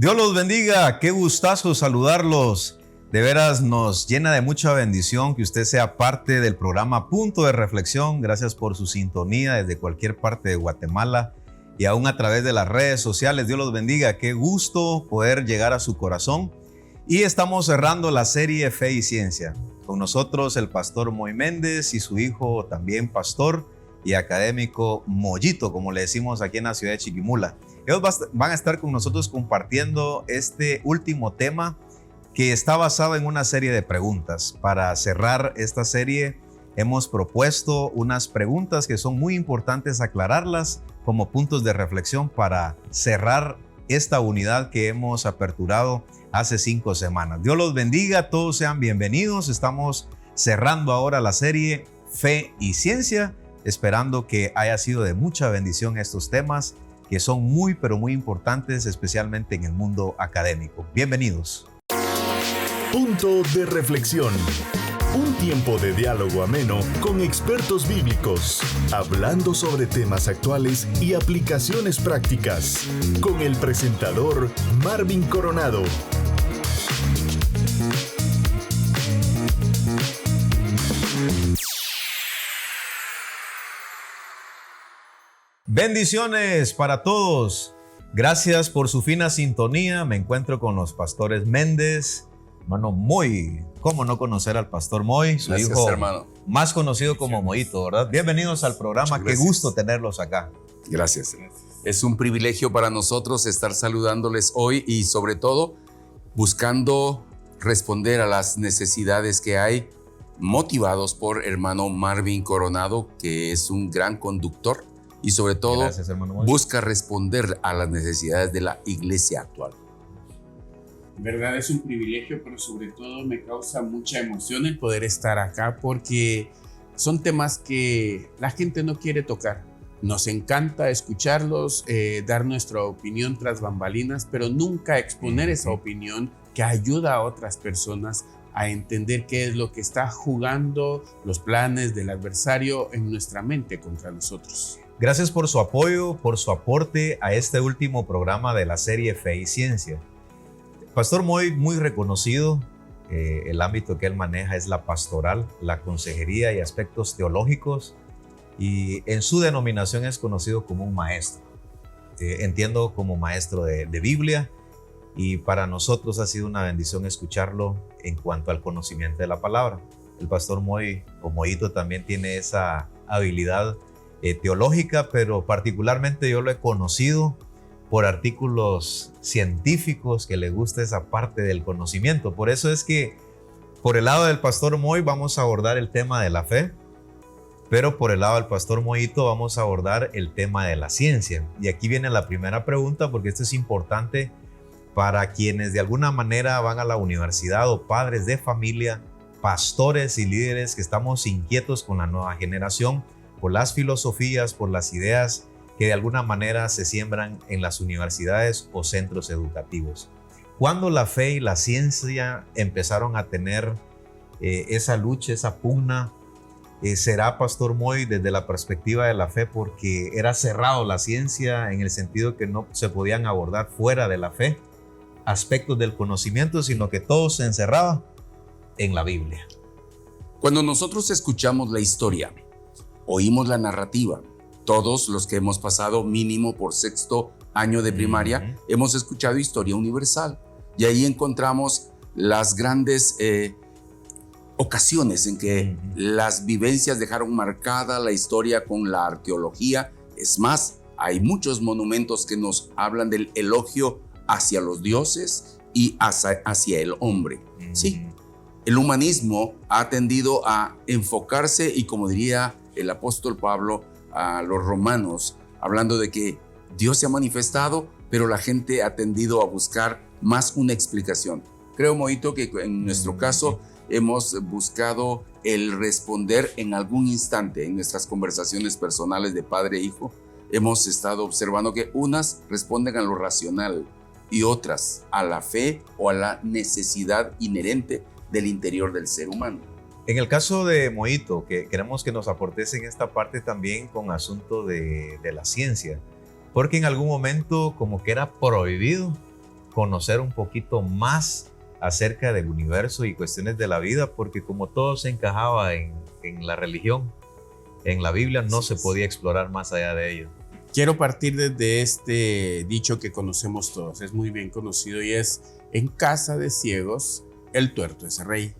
Dios los bendiga, qué gustazo saludarlos. De veras nos llena de mucha bendición que usted sea parte del programa Punto de Reflexión. Gracias por su sintonía desde cualquier parte de Guatemala y aún a través de las redes sociales. Dios los bendiga, qué gusto poder llegar a su corazón. Y estamos cerrando la serie Fe y Ciencia. Con nosotros el pastor Moy Méndez y su hijo también pastor y académico Moyito, como le decimos aquí en la ciudad de Chiquimula. Ellos van a estar con nosotros compartiendo este último tema que está basado en una serie de preguntas. Para cerrar esta serie hemos propuesto unas preguntas que son muy importantes aclararlas como puntos de reflexión para cerrar esta unidad que hemos aperturado hace 5 semanas. Dios los bendiga, todos sean bienvenidos. Estamos cerrando ahora la serie Fe y Ciencia, esperando que haya sido de mucha bendición estos temas que son muy pero muy importantes, especialmente en el mundo académico. Bienvenidos. Punto de reflexión. Un tiempo de diálogo ameno con expertos bíblicos, hablando sobre temas actuales y aplicaciones prácticas, con el presentador Marvin Coronado. Bendiciones para todos. Gracias por su fina sintonía. Me encuentro con los pastores Méndez, hermano Moy. ¿Cómo no conocer al pastor Moy? Su hijo, hermano, más conocido como Moyito, ¿verdad? Bienvenidos al programa. Qué gusto tenerlos acá. Gracias. Es un privilegio para nosotros estar saludándoles hoy y sobre todo buscando responder a las necesidades que hay, motivados por hermano Marvin Coronado, que es un gran conductor y sobre todo busca responder a las necesidades de la iglesia actual. En verdad es un privilegio, pero sobre todo me causa mucha emoción el poder estar acá porque son temas que la gente no quiere tocar. Nos encanta escucharlos, dar nuestra opinión tras bambalinas, pero nunca exponer esa opinión que ayuda a otras personas a entender qué es lo que está jugando los planes del adversario en nuestra mente contra nosotros. Gracias por su apoyo, por su aporte a este último programa de la serie Fe y Ciencia. Pastor Moy, muy reconocido, el ámbito que él maneja es la pastoral, la consejería y aspectos teológicos, y en su denominación es conocido como un maestro. Entiendo como maestro de Biblia, y para nosotros ha sido una bendición escucharlo en cuanto al conocimiento de la palabra. El pastor Moy, o Moyito, también tiene esa habilidad teológica, pero particularmente yo lo he conocido por artículos científicos que le gusta esa parte del conocimiento. Por eso es que por el lado del pastor Moy vamos a abordar el tema de la fe, pero por el lado del pastor Moyito vamos a abordar el tema de la ciencia. Y aquí viene la primera pregunta, porque esto es importante para quienes de alguna manera van a la universidad o padres de familia, pastores y líderes que estamos inquietos con la nueva generación, por las filosofías, por las ideas que de alguna manera se siembran en las universidades o centros educativos. Cuando la fe y la ciencia empezaron a tener esa lucha, esa pugna, ¿será, pastor Moy, desde la perspectiva de la fe porque era cerrado la ciencia en el sentido que no se podían abordar fuera de la fe aspectos del conocimiento, sino que todo se encerraba en la Biblia? Cuando nosotros escuchamos la historia, oímos la narrativa, todos los que hemos pasado mínimo por 6º año de primaria, hemos escuchado historia universal. Y ahí encontramos las grandes ocasiones en que las vivencias dejaron marcada la historia con la arqueología. Es más, hay muchos monumentos que nos hablan del elogio hacia los dioses y hacia el hombre. Sí, el humanismo ha tendido a enfocarse y, como diría el apóstol Pablo a los romanos, hablando de que Dios se ha manifestado, pero la gente ha tendido a buscar más una explicación. Creo, Moito, que en nuestro caso hemos buscado el responder en algún instante en nuestras conversaciones personales de padre e hijo. Hemos estado observando que unas responden a lo racional y otras a la fe o a la necesidad inherente del interior del ser humano. En el caso de Moyito, que queremos que nos aportes en esta parte también con asunto de la ciencia, porque en algún momento como que era prohibido conocer un poquito más acerca del universo y cuestiones de la vida, porque como todo se encajaba en la religión, en la Biblia, no se podía explorar más allá de ello. Quiero partir desde este dicho que conocemos todos, es muy bien conocido y es: en casa de ciegos, el tuerto es rey.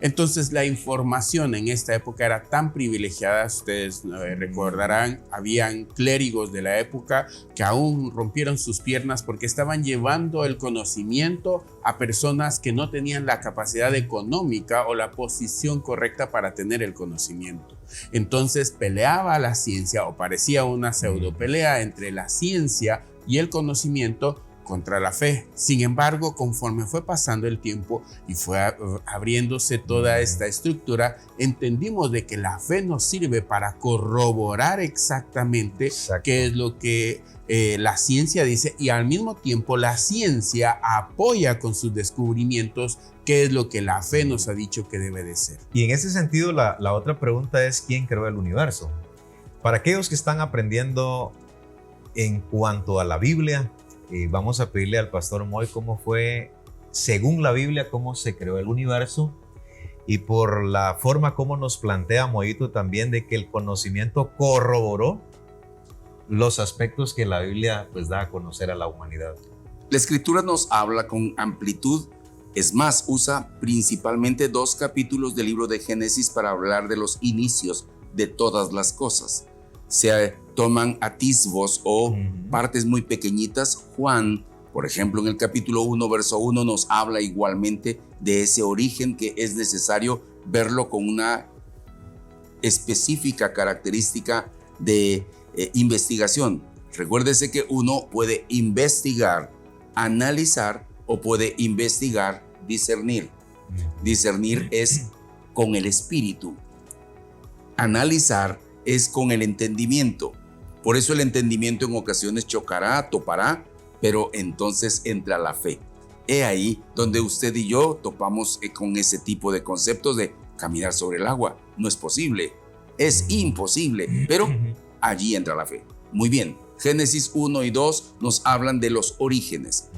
Entonces la información en esta época era tan privilegiada, ustedes recordarán, habían clérigos de la época que aún rompieron sus piernas porque estaban llevando el conocimiento a personas que no tenían la capacidad económica o la posición correcta para tener el conocimiento. Entonces peleaba la ciencia, o parecía una pseudo pelea entre la ciencia y el conocimiento contra la fe. Sin embargo, conforme fue pasando el tiempo y fue abriéndose toda esta estructura, entendimos de que la fe nos sirve para corroborar exactamente qué es lo que la ciencia dice, y al mismo tiempo la ciencia apoya con sus descubrimientos qué es lo que la fe nos ha dicho que debe de ser. Y en ese sentido, la otra pregunta es: ¿quién creó el universo? Para aquellos que están aprendiendo en cuanto a la Biblia, vamos a pedirle al pastor Moy cómo fue, según la Biblia, cómo se creó el universo, y por la forma como nos plantea Moyito también de que el conocimiento corroboró los aspectos que la Biblia pues da a conocer a la humanidad. La Escritura nos habla con amplitud. Es más, usa principalmente 2 capítulos del libro de Génesis para hablar de los inicios de todas las cosas. Se toman atisbos o partes muy pequeñitas. Juan, por ejemplo, en el capítulo 1, verso 1, nos habla igualmente de ese origen que es necesario verlo con una específica característica de investigación. Recuérdese que uno puede investigar, analizar, o puede investigar, discernir. Discernir es con el espíritu. Analizar es con el entendimiento. Por eso el entendimiento en ocasiones chocará, topará, pero entonces entra la fe. He ahí donde usted y yo topamos con ese tipo de conceptos de caminar sobre el agua. No es posible, es imposible, pero allí entra la fe. Muy bien, Génesis 1 y 2 nos hablan de los orígenes.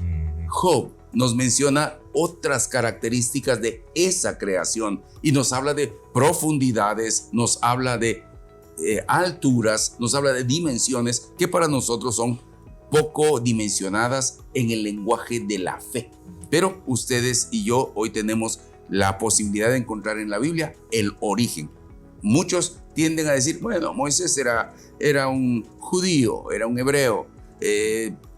Job nos menciona otras características de esa creación y nos habla de profundidades, nos habla de alturas, nos habla de dimensiones que para nosotros son poco dimensionadas en el lenguaje de la fe. Pero ustedes y yo hoy tenemos la posibilidad de encontrar en la Biblia el origen. Muchos tienden a decir, bueno, Moisés era un judío, era un hebreo,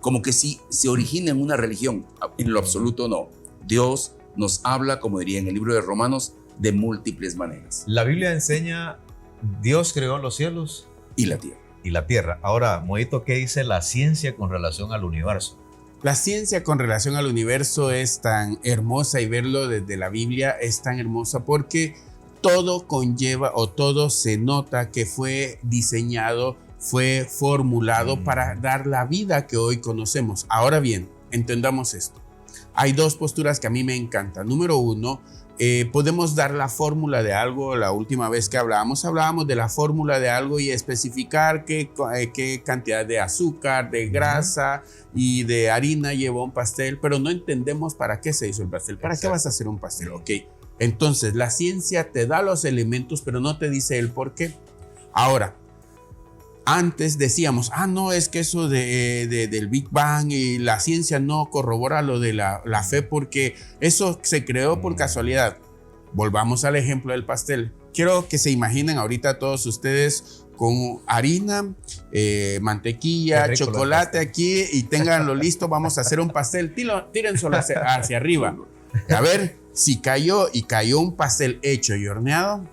como que sí se origina en una religión. En lo absoluto no. Dios nos habla, como diría en el libro de Romanos, de múltiples maneras. La Biblia enseña: Dios creó los cielos y la tierra. Y la tierra. Ahora, Moito, ¿qué dice la ciencia con relación al universo? La ciencia con relación al universo es tan hermosa, y verlo desde la Biblia es tan hermosa porque todo conlleva, o todo se nota que fue diseñado, fue formulado para dar la vida que hoy conocemos. Ahora bien, entendamos esto. Hay 2 posturas que a mí me encantan. Número 1, podemos dar la fórmula de algo. La última vez que hablábamos de la fórmula de algo y especificar qué cantidad de azúcar, de grasa y de harina lleva un pastel, pero no entendemos para qué se hizo el pastel. ¿Para qué vas a hacer un pastel? Ok. Entonces, la ciencia te da los elementos, pero no te dice el por qué. Ahora, antes decíamos, no, es que eso del Big Bang y la ciencia no corrobora lo de la fe porque eso se creó por casualidad. Volvamos al ejemplo del pastel. Quiero que se imaginen ahorita todos ustedes con harina, mantequilla, chocolate aquí, y ténganlo listo. Vamos a hacer un pastel. Tírenselo hacia arriba. A ver si cayó un pastel hecho y horneado.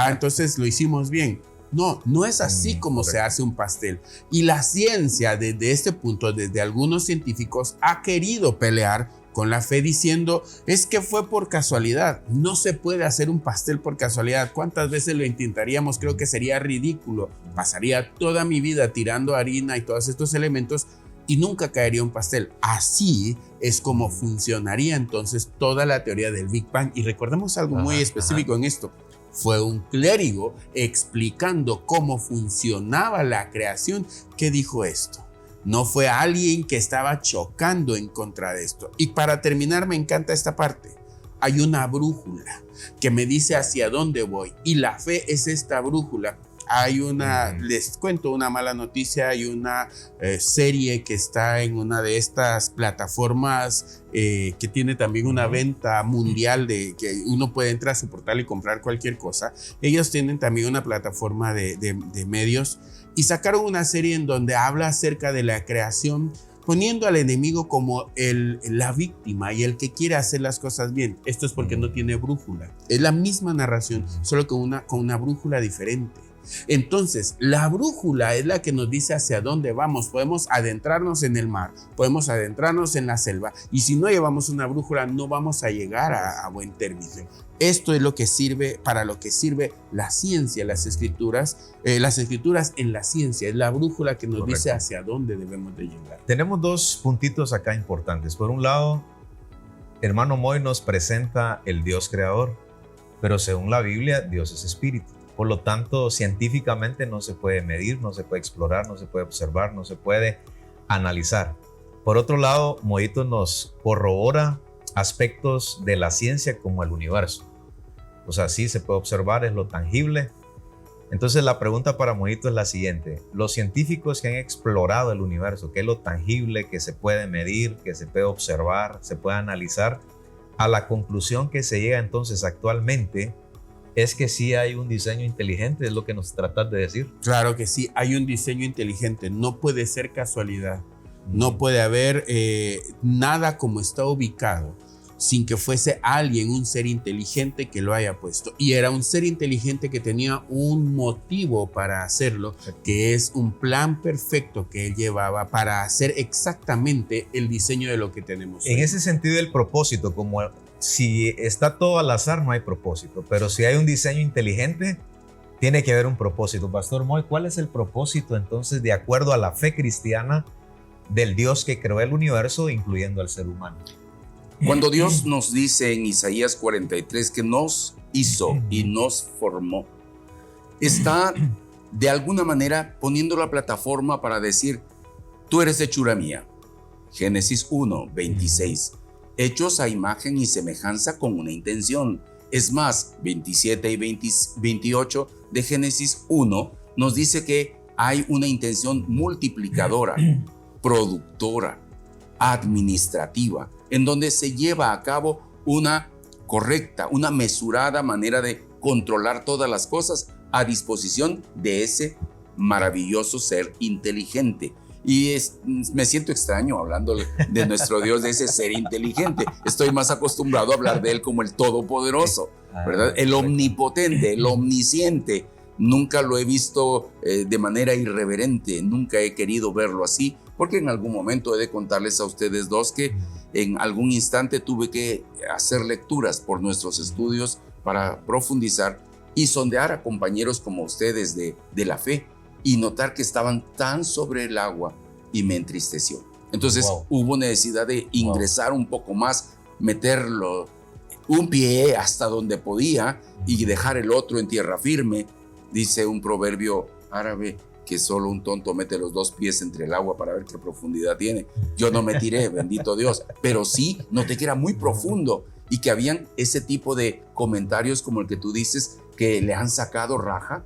Entonces lo hicimos bien. No es así como se hace un pastel. Y la ciencia, desde este punto, desde algunos científicos, ha querido pelear con la fe diciendo, es que fue por casualidad. No se puede hacer un pastel por casualidad. ¿Cuántas veces lo intentaríamos? Creo que sería ridículo. Pasaría toda mi vida tirando harina y todos estos elementos y nunca caería un pastel. Así es como funcionaría entonces toda la teoría del Big Bang. Y recordemos algo muy específico en esto. Fue un clérigo explicando cómo funcionaba la creación que dijo esto. No fue alguien que estaba chocando en contra de esto. Y para terminar, me encanta esta parte. Hay una brújula que me dice hacia dónde voy. Y la fe es esta brújula. Hay les cuento una mala noticia, hay una serie que está en una de estas plataformas que tiene también una venta mundial de que uno puede entrar a su portal y comprar cualquier cosa. Ellos tienen también una plataforma de medios y sacaron una serie en donde habla acerca de la creación, poniendo al enemigo como la víctima y el que quiere hacer las cosas bien. Esto es porque no tiene brújula. Es la misma narración, solo con una brújula diferente. Entonces, la brújula es la que nos dice hacia dónde vamos. Podemos adentrarnos en el mar, podemos adentrarnos en la selva, y si no llevamos una brújula no vamos a llegar a buen término. Esto es lo que sirve, para lo que sirve la ciencia, las escrituras en la ciencia, es la brújula que nos dice hacia dónde debemos de llegar. Tenemos dos puntitos acá importantes. Por un lado, hermano Moy nos presenta el Dios creador, pero según la Biblia, Dios es espíritu. Por lo tanto, científicamente no se puede medir, no se puede explorar, no se puede observar, no se puede analizar. Por otro lado, Moito nos corrobora aspectos de la ciencia como el universo. O sea, sí se puede observar, es lo tangible. Entonces la pregunta para Moito es la siguiente. Los científicos que han explorado el universo, que es lo tangible, que se puede medir, que se puede observar, se puede analizar, a la conclusión que se llega entonces actualmente es que sí hay un diseño inteligente, es lo que nos tratas de decir. Claro que sí, hay un diseño inteligente, no puede ser casualidad, no puede haber nada como está ubicado sin que fuese alguien, un ser inteligente que lo haya puesto. Y era un ser inteligente que tenía un motivo para hacerlo, que es un plan perfecto que él llevaba para hacer exactamente el diseño de lo que tenemos hoy. En ese sentido, el propósito, como si está todo al azar, no hay propósito, pero si hay un diseño inteligente, tiene que haber un propósito. Pastor Moy, ¿cuál es el propósito entonces, de acuerdo a la fe cristiana, del Dios que creó el universo, incluyendo al ser humano? Cuando Dios nos dice en Isaías 43 que nos hizo y nos formó, está de alguna manera poniendo la plataforma para decir, tú eres hechura mía. Génesis 1, 26. Hechos a imagen y semejanza con una intención. Es más, 27 y 28 de Génesis 1 nos dice que hay una intención multiplicadora, productora, administrativa, en donde se lleva a cabo una correcta, una mesurada manera de controlar todas las cosas a disposición de ese maravilloso ser inteligente. Y me siento extraño hablando de nuestro Dios, de ese ser inteligente. Estoy más acostumbrado a hablar de él como el todopoderoso, ¿verdad? El omnipotente, el omnisciente. Nunca lo he visto de manera irreverente, nunca he querido verlo así, porque en algún momento he de contarles a ustedes dos que en algún instante tuve que hacer lecturas por nuestros estudios para profundizar y sondear a compañeros como ustedes de la fe y notar que estaban tan sobre el agua y me entristeció. Entonces hubo necesidad de ingresar un poco más, meterlo un pie hasta donde podía y dejar el otro en tierra firme. Dice un proverbio árabe que solo un tonto mete los dos pies entre el agua para ver qué profundidad tiene. Yo no me tiré, bendito Dios, pero sí noté que era muy profundo y que habían ese tipo de comentarios como el que tú dices que le han sacado raja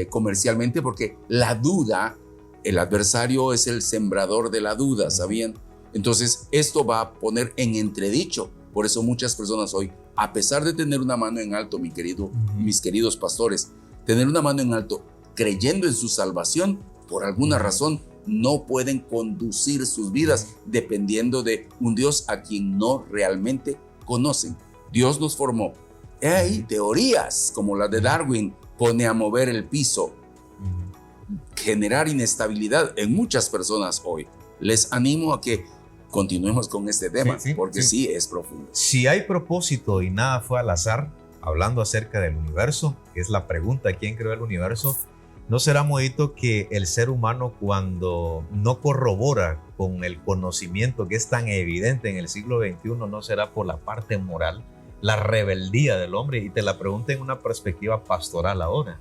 comercialmente, porque la duda, el adversario es el sembrador de la duda, ¿sabían? Entonces esto va a poner en entredicho. Por eso muchas personas hoy, a pesar de tener una mano en alto, mis queridos pastores, tener una mano en alto creyendo en su salvación, por alguna razón no pueden conducir sus vidas dependiendo de un Dios a quien no realmente conocen. Dios nos formó. Hay teorías como la de Darwin, pone a mover el piso, generar inestabilidad en muchas personas hoy. Les animo a que continuemos con este tema, porque sí es profundo. Si hay propósito y nada fue al azar, hablando acerca del universo, que es la pregunta, ¿quién creó el universo? ¿No será, Moito, que el ser humano, cuando no corrobora con el conocimiento que es tan evidente en el siglo XXI, no será por la parte moral, la rebeldía del hombre? Y te la pregunto en una perspectiva pastoral ahora.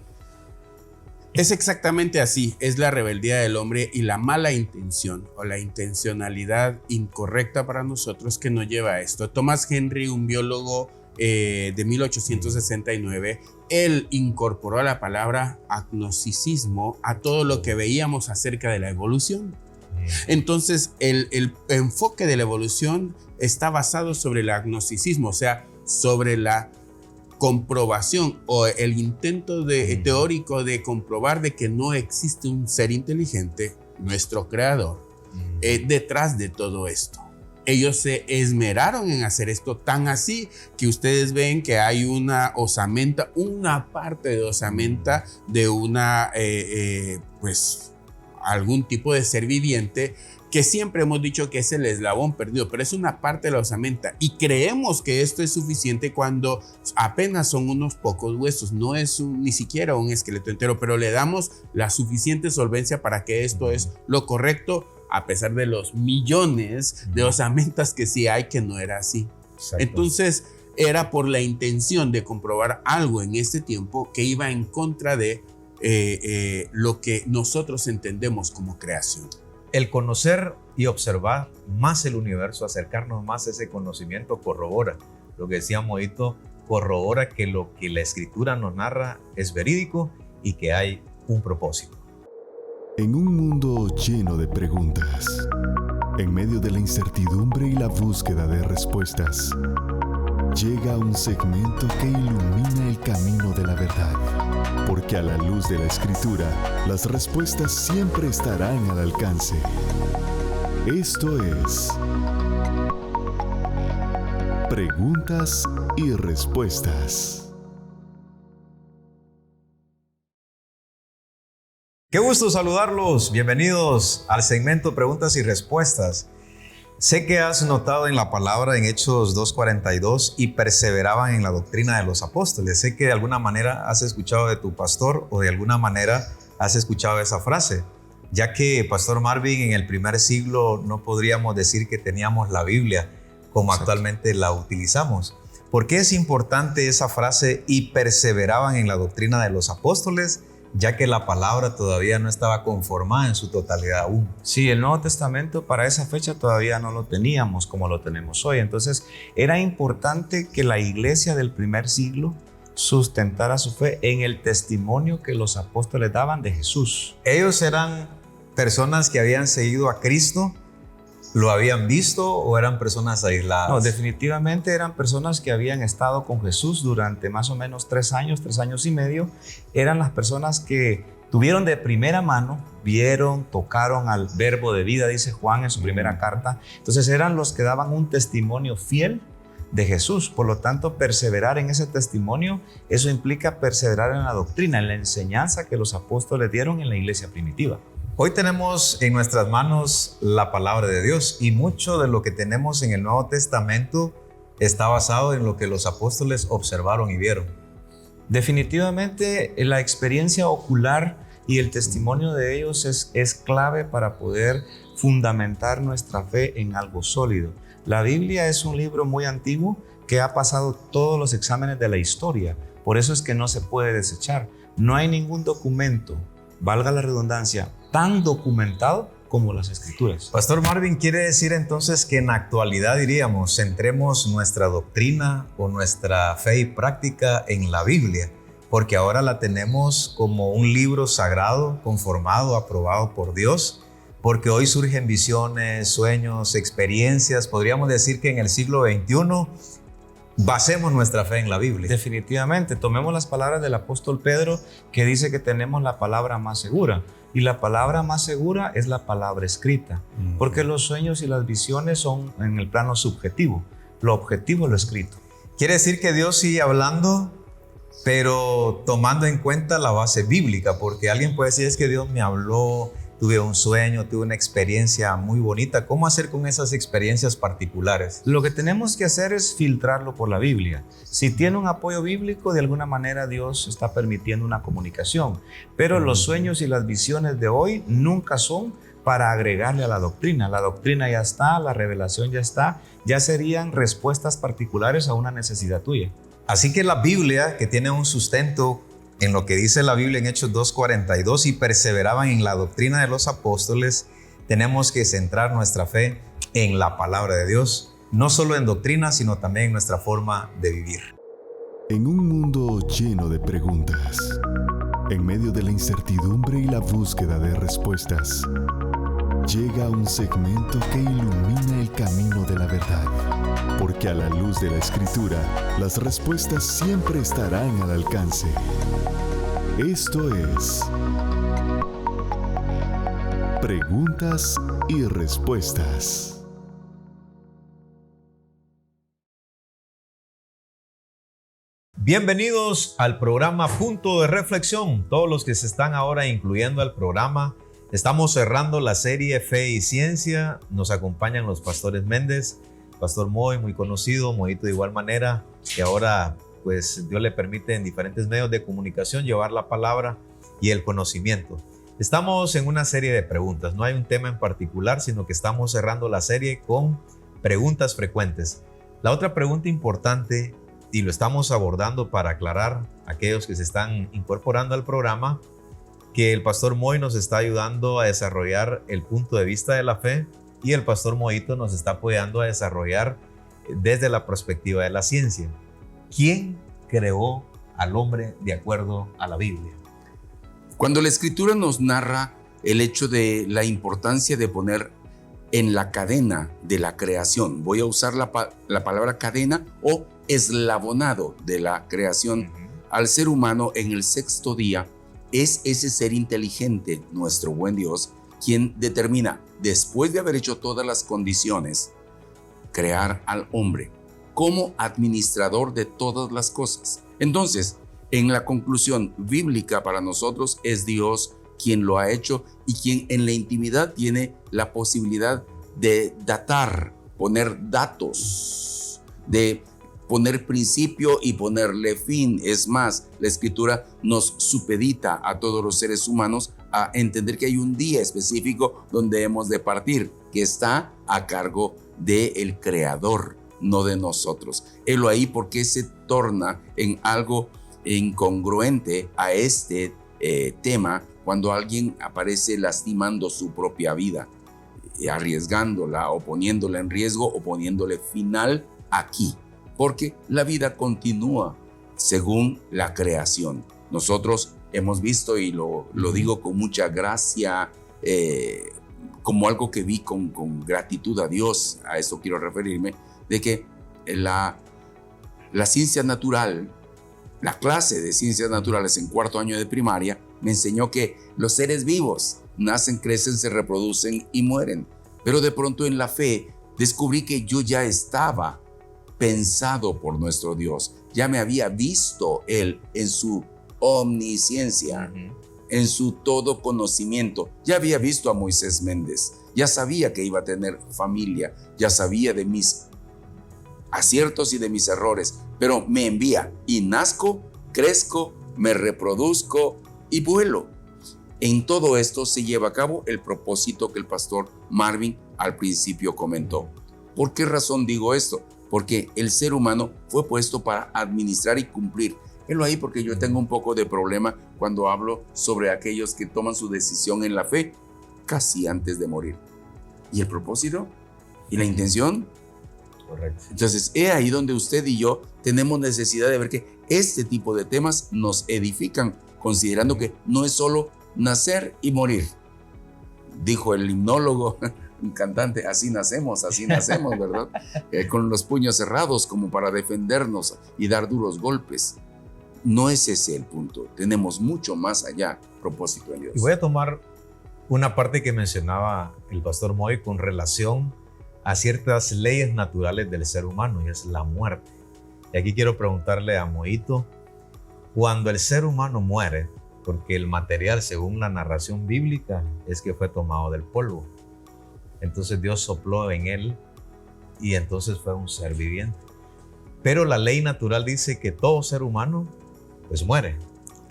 Es exactamente así, es la rebeldía del hombre y la mala intención o la intencionalidad incorrecta para nosotros que nos lleva a esto. Thomas Henry, un biólogo de 1869, él incorporó la palabra agnosticismo a todo lo que veíamos acerca de la evolución. Entonces, el enfoque de la evolución está basado sobre el agnosticismo, o sea, sobre la comprobación o el intento teórico de comprobar de que no existe un ser inteligente, nuestro creador, detrás de todo esto. Ellos se esmeraron en hacer esto, tan así que ustedes ven que hay una osamenta, una parte de osamenta de algún tipo de ser viviente, que siempre hemos dicho que es el eslabón perdido, pero es una parte de la osamenta y creemos que esto es suficiente cuando apenas son unos pocos huesos, no es ni siquiera un esqueleto entero, pero le damos la suficiente solvencia para que esto es lo correcto, a pesar de los millones de osamentas que sí hay, que no era así. Exacto. Entonces era por la intención de comprobar algo en este tiempo que iba en contra de lo que nosotros entendemos como creación. El conocer y observar más el universo, acercarnos más a ese conocimiento, corrobora. Lo que decía Moito, corrobora que lo que la Escritura nos narra es verídico y que hay un propósito. En un mundo lleno de preguntas, en medio de la incertidumbre y la búsqueda de respuestas, llega un segmento que ilumina el camino de la verdad. Porque a la luz de la Escritura, las respuestas siempre estarán al alcance. Esto es Preguntas y Respuestas. Qué gusto saludarlos. Bienvenidos al segmento Preguntas y Respuestas. Sé que has notado en la palabra en Hechos 2:42 y perseveraban en la doctrina de los apóstoles. Sé que de alguna manera has escuchado de tu pastor o de alguna manera has escuchado esa frase, ya que Pastor Marvin en el primer siglo no podríamos decir que teníamos la Biblia como actualmente la utilizamos. ¿Por qué es importante esa frase y perseveraban en la doctrina de los apóstoles? Ya que la palabra todavía no estaba conformada en su totalidad aún. Sí, el Nuevo Testamento para esa fecha todavía no lo teníamos como lo tenemos hoy. Entonces era importante que la iglesia del primer siglo sustentara su fe en el testimonio que los apóstoles daban de Jesús. Ellos eran personas que habían seguido a Cristo, ¿lo habían visto o eran personas aisladas? No, definitivamente eran personas que habían estado con Jesús durante más o menos 3 años y medio. Eran las personas que tuvieron de primera mano, vieron, tocaron al verbo de vida, dice Juan en su primera carta. Entonces eran los que daban un testimonio fiel de Jesús. Por lo tanto, perseverar en ese testimonio, eso implica perseverar en la doctrina, en la enseñanza que los apóstoles dieron en la iglesia primitiva. Hoy tenemos en nuestras manos la palabra de Dios y mucho de lo que tenemos en el Nuevo Testamento está basado en lo que los apóstoles observaron y vieron. Definitivamente la experiencia ocular y el testimonio de ellos es clave para poder fundamentar nuestra fe en algo sólido. La Biblia es un libro muy antiguo que ha pasado todos los exámenes de la historia, por eso es que no se puede desechar. No hay ningún documento, valga la redundancia, tan documentado como las Escrituras. Pastor Marvin, ¿quiere decir entonces que en la actualidad, diríamos, centremos nuestra doctrina o nuestra fe y práctica en la Biblia? Porque ahora la tenemos como un libro sagrado, conformado, aprobado por Dios, porque hoy surgen visiones, sueños, experiencias. Podríamos decir que en el siglo XXI basemos nuestra fe en la Biblia. Definitivamente, tomemos las palabras del apóstol Pedro, que dice que tenemos la palabra más segura. Y la palabra más segura es la palabra escrita, porque los sueños y las visiones son en el plano subjetivo. Lo objetivo es lo escrito. Quiere decir que Dios sigue hablando, pero tomando en cuenta la base bíblica, porque alguien puede decir, es que Dios me habló, tuve un sueño, tuve una experiencia muy bonita. ¿Cómo hacer con esas experiencias particulares? Lo que tenemos que hacer es filtrarlo por la Biblia. Si tiene un apoyo bíblico, de alguna manera Dios está permitiendo una comunicación. Pero los sueños y las visiones de hoy nunca son para agregarle a la doctrina. La doctrina ya está, la revelación ya está, ya serían respuestas particulares a una necesidad tuya. Así que la Biblia, que tiene un sustento en lo que dice la Biblia en Hechos 2:42, y perseveraban en la doctrina de los apóstoles, tenemos que centrar nuestra fe en la palabra de Dios, no solo en doctrina, sino también en nuestra forma de vivir. En un mundo lleno de preguntas, en medio de la incertidumbre y la búsqueda de respuestas, llega un segmento que ilumina el camino de la verdad, porque a la luz de la Escritura, las respuestas siempre estarán al alcance. Esto es Preguntas y Respuestas. Bienvenidos al programa Punto de Reflexión. Todos los que se están ahora incluyendo al programa, estamos cerrando la serie Fe y Ciencia. Nos acompañan los pastores Méndez, Pastor Moy, muy conocido, Moito de igual manera, que ahora pues Dios le permite en diferentes medios de comunicación llevar la palabra y el conocimiento. Estamos en una serie de preguntas, no hay un tema en particular, sino que estamos cerrando la serie con preguntas frecuentes. La otra pregunta importante, y lo estamos abordando para aclarar a aquellos que se están incorporando al programa, que el Pastor Moy nos está ayudando a desarrollar el punto de vista de la fe y el Pastor Moito nos está apoyando a desarrollar desde la perspectiva de la ciencia. ¿Quién creó al hombre de acuerdo a la Biblia? Cuando la Escritura nos narra el hecho de la importancia de poner en la cadena de la creación, voy a usar la palabra cadena o eslabonado de la creación, al ser humano en el sexto día, es ese ser inteligente, nuestro buen Dios, quien determina, después de haber hecho todas las condiciones, crear al hombre como administrador de todas las cosas. Entonces, en la conclusión bíblica para nosotros es Dios quien lo ha hecho y quien en la intimidad tiene la posibilidad de datar, poner datos, de poner principio y ponerle fin. Es más, la Escritura nos supedita a todos los seres humanos a entender que hay un día específico donde hemos de partir, que está a cargo del Creador, no de nosotros. Helo ahí porque se torna en algo incongruente a este tema cuando alguien aparece lastimando su propia vida, arriesgándola o poniéndola en riesgo o poniéndole final aquí, porque la vida continúa según la creación. Nosotros hemos visto, y lo digo con mucha gracia, como algo que vi con gratitud a Dios, a eso quiero referirme, de que la ciencia natural, la clase de ciencias naturales en cuarto año de primaria, me enseñó que los seres vivos nacen, crecen, se reproducen y mueren. Pero de pronto en la fe descubrí que yo ya estaba pensado por nuestro Dios. Ya me había visto Él en su omnisciencia, en su todo conocimiento. Ya había visto a Moisés Méndez. Ya sabía que iba a tener familia. Ya sabía de mis aciertos y de mis errores. Pero me envía y nazco, crezco, me reproduzco y vuelo. En todo esto se lleva a cabo el propósito que el pastor Marvin al principio comentó. ¿Por qué razón digo esto? Porque el ser humano fue puesto para administrar y cumplir. Helo ahí porque yo tengo un poco de problema cuando hablo sobre aquellos que toman su decisión en la fe casi antes de morir. ¿Y el propósito? ¿Y la intención? Correcto. Entonces, es ahí donde usted y yo tenemos necesidad de ver que este tipo de temas nos edifican, considerando que no es solo nacer y morir. Dijo el himnólogo, un cantante, así nacemos, ¿verdad? Con los puños cerrados como para defendernos y dar duros golpes. No es ese el punto. Tenemos mucho más allá, propósito en Dios. Y voy a tomar una parte que mencionaba el pastor Moy con relación a ciertas leyes naturales del ser humano, y es la muerte. Y aquí quiero preguntarle a Moito, cuando el ser humano muere, porque el material, según la narración bíblica, es que fue tomado del polvo. Entonces Dios sopló en él y entonces fue un ser viviente. Pero la ley natural dice que todo ser humano pues muere.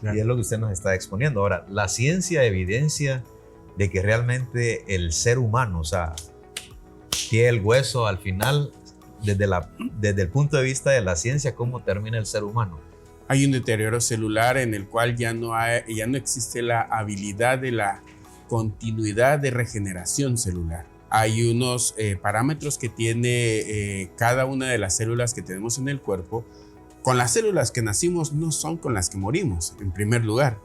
Claro. Y es lo que usted nos está exponiendo. Ahora, la ciencia evidencia de que realmente el ser humano, o sea, piel, hueso, al final, desde el punto de vista de la ciencia, ¿cómo termina el ser humano? Hay un deterioro celular en el cual ya no existe la habilidad de la continuidad de regeneración celular. Hay unos parámetros que tiene cada una de las células que tenemos en el cuerpo. Con las células que nacimos no son con las que morimos, en primer lugar.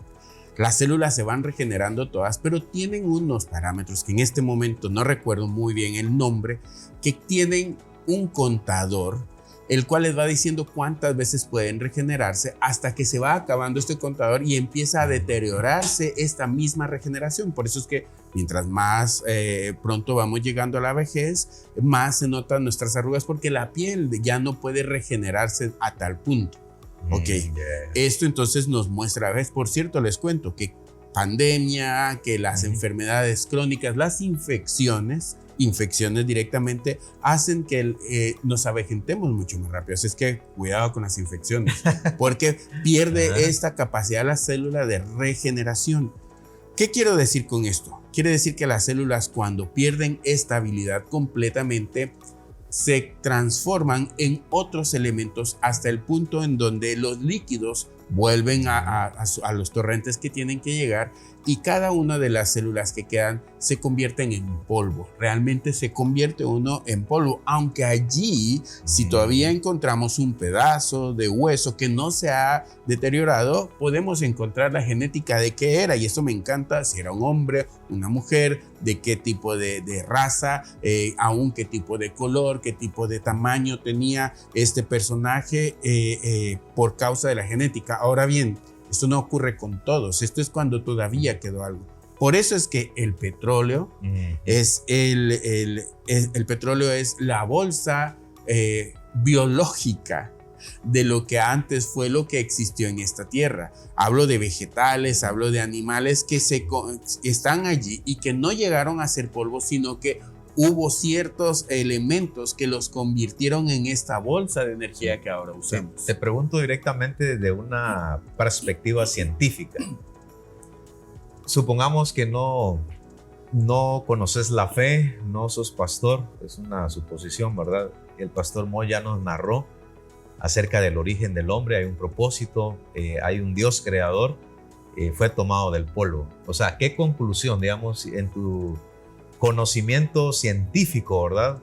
Las células se van regenerando todas, pero tienen unos parámetros que en este momento no recuerdo muy bien el nombre, que tienen un contador, el cual les va diciendo cuántas veces pueden regenerarse hasta que se va acabando este contador y empieza a deteriorarse esta misma regeneración. Por eso es que mientras más pronto vamos llegando a la vejez, más se notan nuestras arrugas porque la piel ya no puede regenerarse a tal punto. Ok, esto entonces nos muestra, ¿ves? Por cierto, les cuento que pandemia, que las enfermedades crónicas, las infecciones directamente hacen que nos avejentemos mucho más rápido. Así es que cuidado con las infecciones, porque pierde esta capacidad la célula de regeneración. ¿Qué quiero decir con esto? Quiere decir que las células, cuando pierden esta habilidad completamente, se transforman en otros elementos hasta el punto en donde los líquidos vuelven a los torrentes que tienen que llegar y cada una de las células que quedan se convierten en polvo. Realmente se convierte uno en polvo, aunque allí, si todavía encontramos un pedazo de hueso que no se ha deteriorado, podemos encontrar la genética de qué era, y eso me encanta, si era un hombre, una mujer, de qué tipo de raza, aún qué tipo de color, qué tipo de tamaño tenía este personaje por causa de la genética. Ahora bien, esto no ocurre con todos, esto es cuando todavía quedó algo. Por eso es que el petróleo es el petróleo es la bolsa biológica de lo que antes fue lo que existió en esta tierra. Hablo de vegetales, hablo de animales que están allí y que no llegaron a ser polvo, sino que hubo ciertos elementos que los convirtieron en esta bolsa de energía que ahora usamos. Te pregunto directamente desde una perspectiva científica. Supongamos que no conoces la fe, no sos pastor, es una suposición, ¿verdad? El pastor Moy ya nos narró acerca del origen del hombre, hay un propósito, hay un Dios creador, fue tomado del polvo. O sea, ¿qué conclusión, digamos, en tu conocimiento científico, ¿verdad?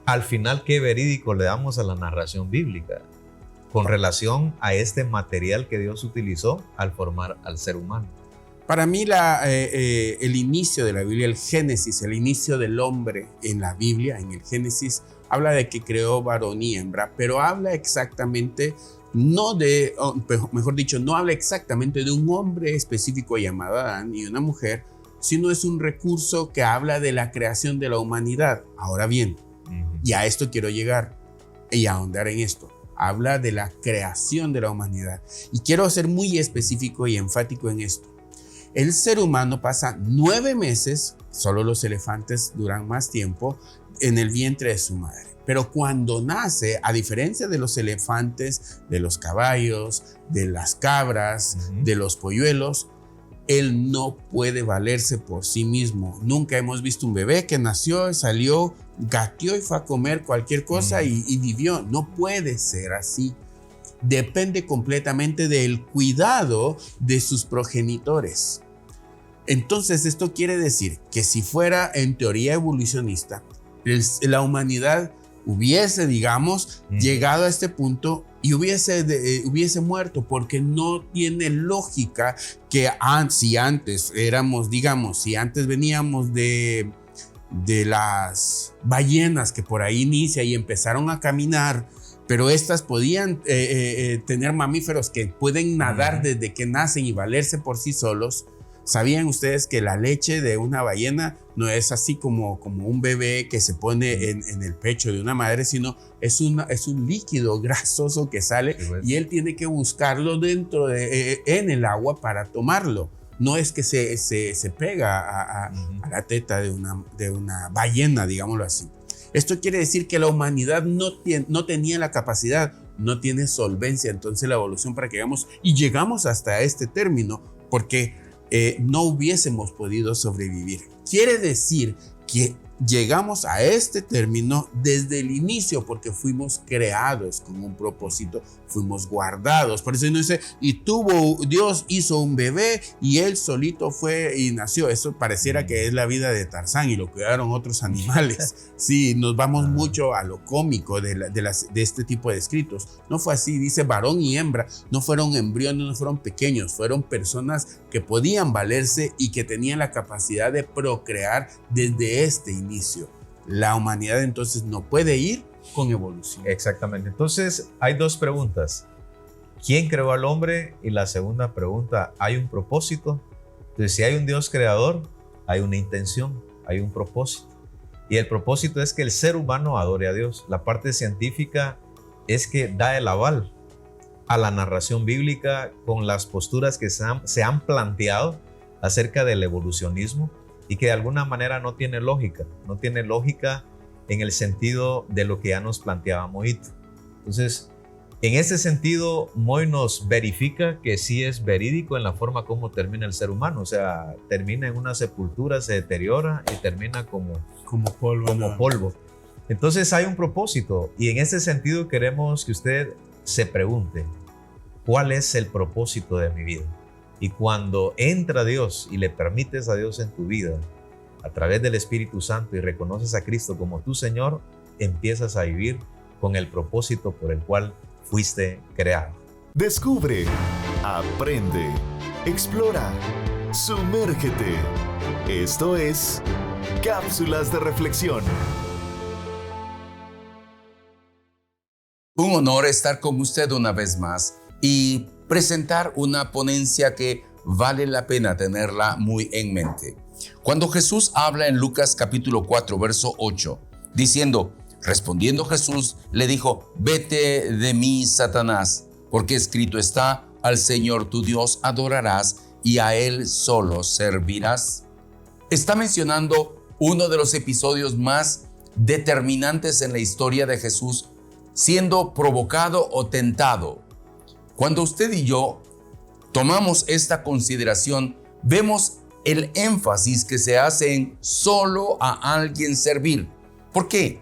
Al final, ¿qué verídico le damos a la narración bíblica con relación a este material que Dios utilizó al formar al ser humano? Para mí, el inicio de la Biblia, el Génesis, el inicio del hombre en la Biblia, en el Génesis, habla de que creó varón y hembra, pero habla exactamente, no habla exactamente de un hombre específico llamado Adán y una mujer, sino es un recurso que habla de la creación de la humanidad. Ahora bien, y a esto quiero llegar y ahondar en esto. Habla de la creación de la humanidad. Y quiero ser muy específico y enfático en esto. El ser humano pasa 9 meses, solo los elefantes duran más tiempo, en el vientre de su madre. Pero cuando nace, a diferencia de los elefantes, de los caballos, de las cabras, de los polluelos, él no puede valerse por sí mismo. Nunca hemos visto un bebé que nació, salió, gateó y fue a comer cualquier cosa y vivió. No puede ser así. Depende completamente del cuidado de sus progenitores. Entonces, esto quiere decir que si fuera en teoría evolucionista, la humanidad hubiese, digamos, llegado a este punto y hubiese muerto, porque no tiene lógica que si antes veníamos de las ballenas que por ahí inicia y empezaron a caminar, pero estas podían tener mamíferos que pueden nadar desde que nacen y valerse por sí solos. ¿Sabían ustedes que la leche de una ballena no es así como un bebé que se pone en el pecho de una madre, sino es un líquido grasoso que sale y él tiene que buscarlo en el agua para tomarlo? No es que se pega a la teta de una ballena, digámoslo así. Esto quiere decir que la humanidad no tenía la capacidad, no tiene solvencia, entonces la evolución para que llegamos hasta este término, porque no hubiésemos podido sobrevivir. Quiere decir que llegamos a este término desde el inicio, porque fuimos creados con un propósito, fuimos guardados. Por eso no dice, Dios hizo un bebé y él solito fue y nació. Eso pareciera que es la vida de Tarzán y lo cuidaron otros animales. Sí, nos vamos mucho a lo cómico de este tipo de escritos. No fue así, dice varón y hembra, no fueron embriones, no fueron pequeños, fueron personas que podían valerse y que tenían la capacidad de procrear desde este inicio. La humanidad entonces no puede ir con evolución. Exactamente. Entonces hay dos preguntas. ¿Quién creó al hombre? Y la segunda pregunta, ¿hay un propósito? Entonces, si hay un Dios creador, hay una intención, hay un propósito. Y el propósito es que el ser humano adore a Dios. La parte científica es que da el aval a la narración bíblica con las posturas que se han planteado acerca del evolucionismo, y que de alguna manera no tiene lógica en el sentido de lo que ya nos planteaba Moito. Entonces, en ese sentido, Moy nos verifica que sí es verídico en la forma como termina el ser humano, o sea, termina en una sepultura, se deteriora y termina como polvo. Entonces hay un propósito, y en ese sentido queremos que usted se pregunte, ¿cuál es el propósito de mi vida? Y cuando entra Dios y le permites a Dios en tu vida a través del Espíritu Santo y reconoces a Cristo como tu Señor, empiezas a vivir con el propósito por el cual fuiste creado. Descubre, aprende, explora, sumérgete. Esto es Cápsulas de Reflexión. Un honor estar con usted una vez más y presentar una ponencia que vale la pena tenerla muy en mente. Cuando Jesús habla en Lucas capítulo 4, verso 8, diciendo, respondiendo Jesús, le dijo, vete de mí, Satanás, porque escrito está, al Señor tu Dios adorarás y a Él solo servirás. Está mencionando uno de los episodios más determinantes en la historia de Jesús, siendo provocado o tentado. Cuando usted y yo tomamos esta consideración, vemos el énfasis que se hace en solo a alguien servir. ¿Por qué?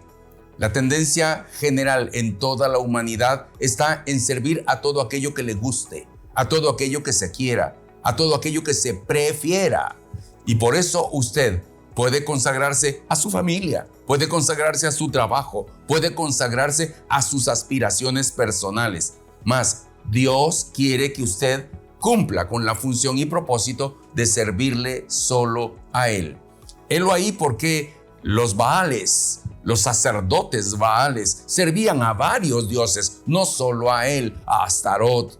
La tendencia general en toda la humanidad está en servir a todo aquello que le guste, a todo aquello que se quiera, a todo aquello que se prefiera. Y por eso usted puede consagrarse a su familia, puede consagrarse a su trabajo, puede consagrarse a sus aspiraciones personales. Mas Dios quiere que usted cumpla con la función y propósito de servirle solo a Él. Helo ahí porque los Baales, los sacerdotes Baales, servían a varios dioses, no solo a Él, a Astarot,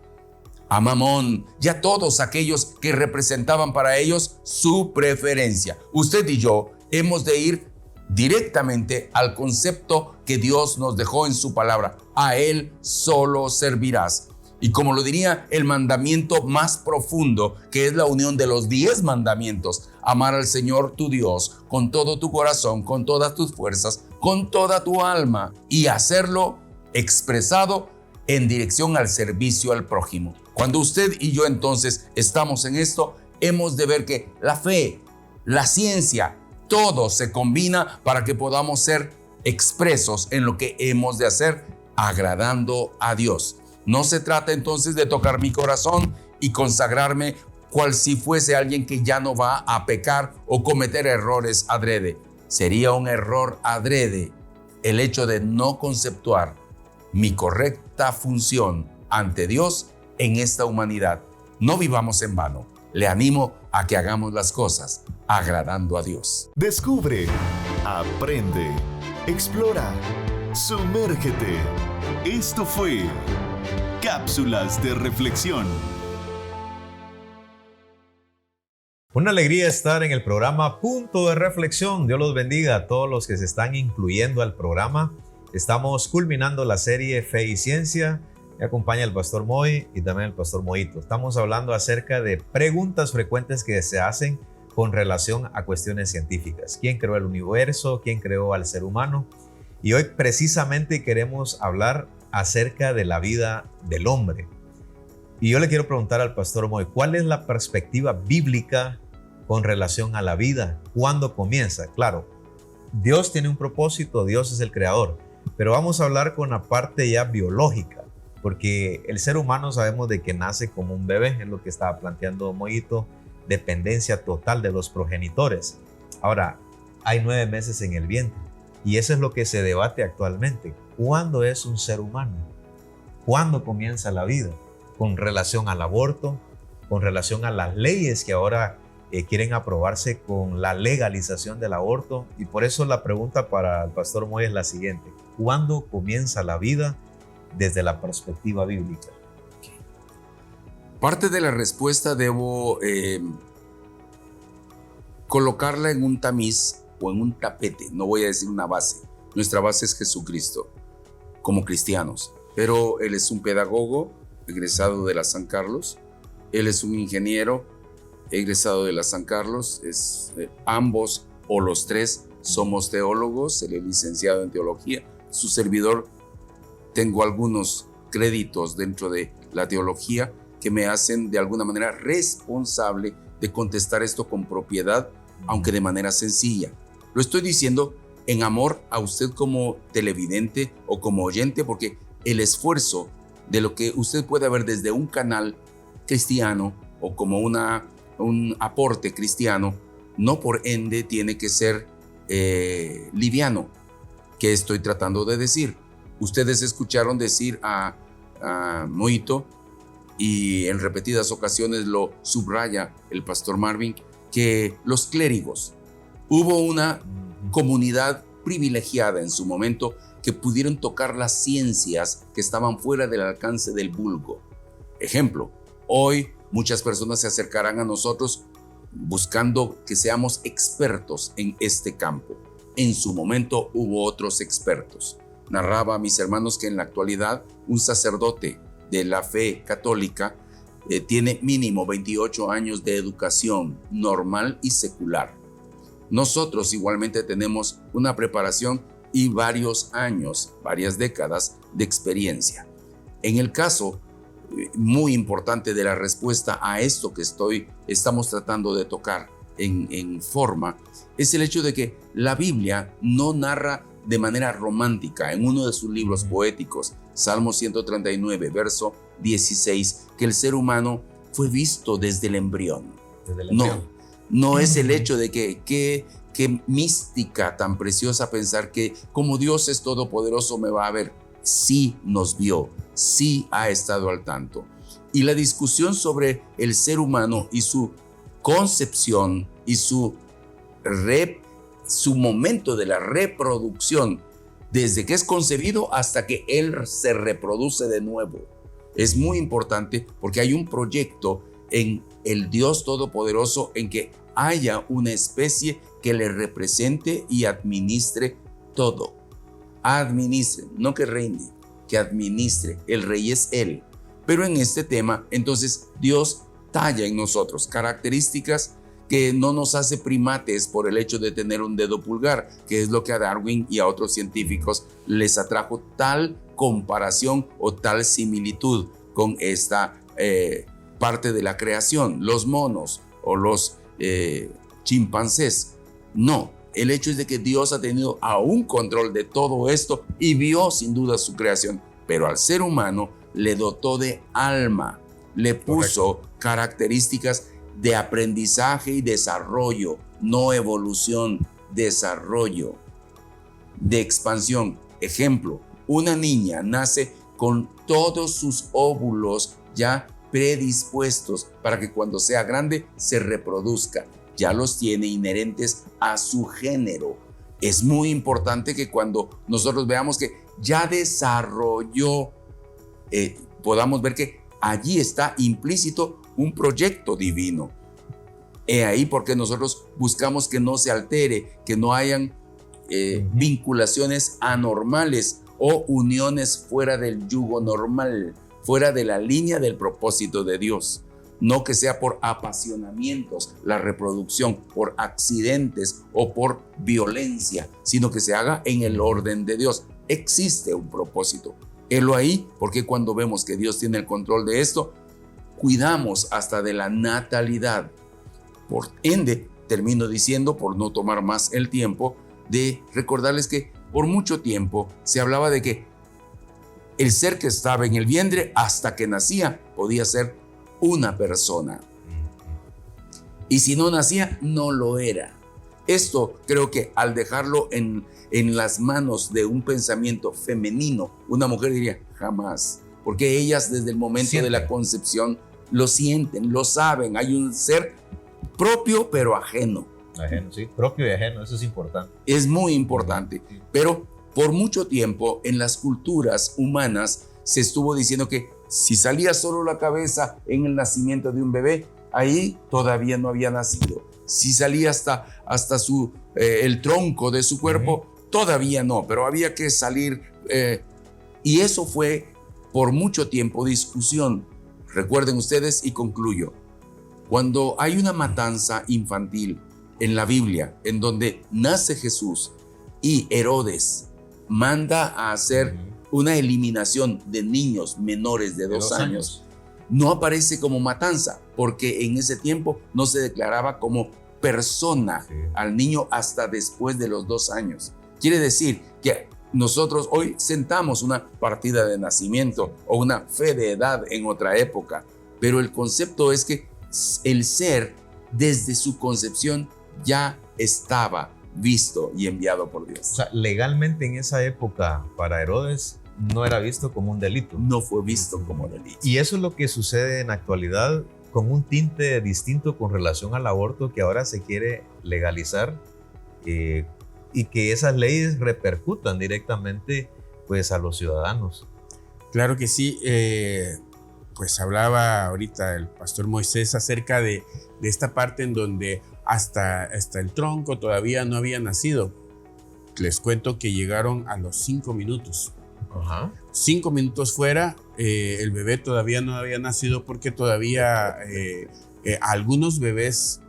a Mamón y a todos aquellos que representaban para ellos su preferencia. Usted y yo hemos de ir directamente al concepto que Dios nos dejó en su palabra. A Él solo servirás. Y como lo diría el mandamiento más profundo, que es la unión de los 10 mandamientos, amar al Señor tu Dios con todo tu corazón, con todas tus fuerzas, con toda tu alma, y hacerlo expresado en dirección al servicio al prójimo. Cuando usted y yo entonces estamos en esto, hemos de ver que la fe, la ciencia, todo se combina para que podamos ser expresos en lo que hemos de hacer, agradando a Dios. No se trata entonces de tocar mi corazón y consagrarme cual si fuese alguien que ya no va a pecar o cometer errores adrede. Sería un error adrede el hecho de no conceptuar mi correcta función ante Dios en esta humanidad. No vivamos en vano. Le animo a que hagamos las cosas agradando a Dios. Descubre, aprende, explora, sumérgete. Esto fue Cápsulas de Reflexión. Una alegría estar en el programa Punto de Reflexión. Dios los bendiga a todos los que se están incluyendo al programa. Estamos culminando la serie Fe y Ciencia. Me acompaña el Pastor Moy y también el Pastor Moito. Estamos hablando acerca de preguntas frecuentes que se hacen con relación a cuestiones científicas. ¿Quién creó el universo? ¿Quién creó al ser humano? Y hoy precisamente queremos hablar acerca de la vida del hombre. Y yo le quiero preguntar al Pastor Moy, ¿cuál es la perspectiva bíblica con relación a la vida? ¿Cuándo comienza? Claro, Dios tiene un propósito, Dios es el creador, pero vamos a hablar con la parte ya biológica, porque el ser humano sabemos de que nace como un bebé, es lo que estaba planteando Moito, dependencia total de los progenitores. Ahora, hay 9 meses en el vientre y eso es lo que se debate actualmente. ¿Cuándo es un ser humano? ¿Cuándo comienza la vida? Con relación al aborto, con relación a las leyes que ahora quieren aprobarse con la legalización del aborto. Y por eso la pregunta para el pastor Moy es la siguiente: ¿cuándo comienza la vida desde la perspectiva bíblica? Parte de la respuesta debo colocarla en un tamiz o en un tapete, no voy a decir una base. Nuestra base es Jesucristo, como cristianos. Pero Él es un pedagogo egresado de la San Carlos, Él es un ingeniero egresado de la San Carlos, ambos o los tres somos teólogos, él es licenciado en teología, su servidor tengo algunos créditos dentro de la teología que me hacen de alguna manera responsable de contestar esto con propiedad, aunque de manera sencilla. Lo estoy diciendo en amor a usted como televidente o como oyente, porque el esfuerzo de lo que usted puede ver desde un canal cristiano o como un aporte cristiano, no por ende tiene que ser liviano. ¿Qué estoy tratando de decir? Ustedes escucharon decir a Moito, y en repetidas ocasiones lo subraya el pastor Marvin, que los clérigos, hubo una comunidad privilegiada en su momento que pudieron tocar las ciencias que estaban fuera del alcance del vulgo. Ejemplo, hoy muchas personas se acercarán a nosotros buscando que seamos expertos en este campo. En su momento hubo otros expertos. Narraba a mis hermanos que en la actualidad un sacerdote de la fe católica tiene mínimo 28 años de educación normal y secular. Nosotros igualmente tenemos una preparación y varios años, varias décadas de experiencia. En el caso muy importante de la respuesta a esto que estamos tratando de tocar en forma, es el hecho de que la Biblia no narra de manera romántica en uno de sus libros poéticos, Salmo 139, verso 16, que el ser humano fue visto desde el embrión. No es el hecho de que qué mística tan preciosa pensar que como Dios es todopoderoso me va a ver. Sí nos vio, sí ha estado al tanto. Y la discusión sobre el ser humano y su concepción y su momento de la reproducción, desde que es concebido hasta que él se reproduce de nuevo, es muy importante, porque hay un proyecto en el Dios Todopoderoso en que haya una especie que le represente y administre todo. Administre, no que reine, que administre. El rey es él. Pero en este tema, entonces, Dios talla en nosotros características que no nos hace primates por el hecho de tener un dedo pulgar, que es lo que a Darwin y a otros científicos les atrajo tal comparación o tal similitud con esta parte de la creación, los monos o los chimpancés. No, el hecho es de que Dios ha tenido aún control de todo esto y vio sin duda su creación, pero al ser humano le dotó de alma, le puso características de aprendizaje y desarrollo, no evolución, desarrollo, de expansión. Ejemplo, una niña nace con todos sus óvulos ya predispuestos para que cuando sea grande se reproduzca. Ya los tiene inherentes a su género. Es muy importante que cuando nosotros veamos que ya desarrolló, podamos ver que allí está implícito un proyecto divino. He ahí porque nosotros buscamos que no se altere, que no hayan vinculaciones anormales o uniones fuera del yugo normal, fuera de la línea del propósito de Dios. No que sea por apasionamientos la reproducción, por accidentes o por violencia, sino que se haga en el orden de Dios. Existe un propósito. Helo ahí porque cuando vemos que Dios tiene el control de esto, cuidamos hasta de la natalidad. Por ende, termino diciendo, por no tomar más el tiempo, de recordarles que por mucho tiempo se hablaba de que el ser que estaba en el vientre hasta que nacía podía ser una persona. Y si no nacía, no lo era. Esto creo que al dejarlo en las manos de un pensamiento femenino, una mujer diría, jamás. Porque ellas desde el momento de la concepción lo sienten, lo saben. Hay un ser propio pero ajeno. Ajeno, sí, propio y ajeno, eso es importante. Es muy importante. Pero por mucho tiempo en las culturas humanas se estuvo diciendo que si salía solo la cabeza en el nacimiento de un bebé, ahí todavía no había nacido. Si salía hasta el tronco de su cuerpo, todavía no, pero había que salir. Y eso fue por mucho tiempo discusión. Recuerden ustedes y concluyo. Cuando hay una matanza infantil en la Biblia, en donde nace Jesús y Herodes manda a hacer una eliminación de niños menores de 2 años, no aparece como matanza, porque en ese tiempo no se declaraba como persona al niño hasta después de los 2 años. Quiere decir que nosotros hoy sentamos una partida de nacimiento o una fe de edad en otra época, pero el concepto es que el ser desde su concepción ya estaba visto y enviado por Dios. O sea, legalmente en esa época para Herodes no era visto como un delito. No fue visto como delito. Y eso es lo que sucede en la actualidad con un tinte distinto con relación al aborto que ahora se quiere legalizar y que esas leyes repercutan directamente pues a los ciudadanos. Claro que sí. Pues hablaba ahorita el pastor Moisés acerca de esta parte en donde hasta el tronco todavía no había nacido. Les cuento que llegaron a los 5 minutos. 5 minutos fuera, el bebé todavía no había nacido porque todavía algunos bebés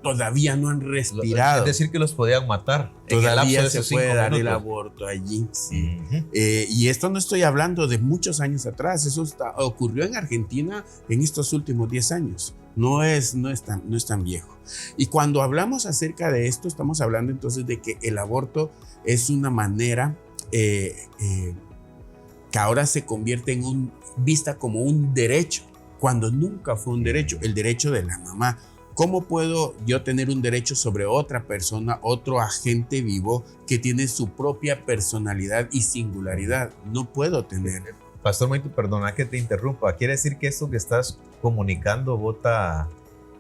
todavía no han respirado. Es decir, que los podían matar. Todavía se puede dar el aborto allí. Sí. Y esto no estoy hablando de muchos años atrás. Eso ocurrió en Argentina en estos últimos 10 años. No es tan viejo. Y cuando hablamos acerca de esto, estamos hablando entonces de que el aborto es una manera que ahora se convierte vista como un derecho, cuando nunca fue un derecho, el derecho de la mamá. ¿Cómo puedo yo tener un derecho sobre otra persona, otro agente vivo que tiene su propia personalidad y singularidad? No puedo tener. Pastor Moito, perdona que te interrumpa. ¿Quiere decir que esto que estás comunicando bota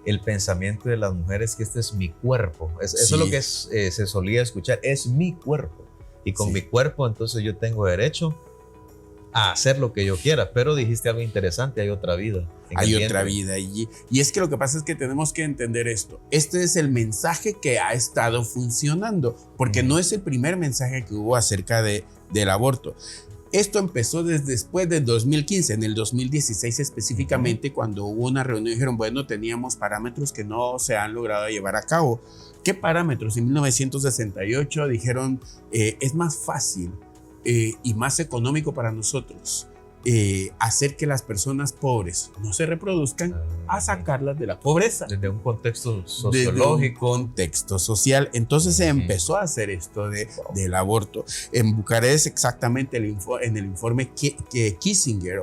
el pensamiento de las mujeres que este es mi cuerpo? Eso es lo que se solía escuchar, es mi cuerpo. Y con mi cuerpo entonces yo tengo derecho a hacer lo que yo quiera. Pero dijiste algo interesante, hay otra vida. Hay otra vida allí. Y es que lo que pasa es que tenemos que entender esto. Este es el mensaje que ha estado funcionando, porque no es el primer mensaje que hubo acerca del aborto. Esto empezó desde después del 2015, en el 2016 específicamente, cuando hubo una reunión y dijeron, bueno, teníamos parámetros que no se han logrado llevar a cabo. ¿Qué parámetros? En 1968 dijeron, es más fácil y más económico para nosotros hacer que las personas pobres no se reproduzcan a sacarlas de la pobreza. Desde un contexto sociológico. Desde un contexto social. Entonces se empezó a hacer esto del aborto. En Bucarest, exactamente en el informe que Kissinger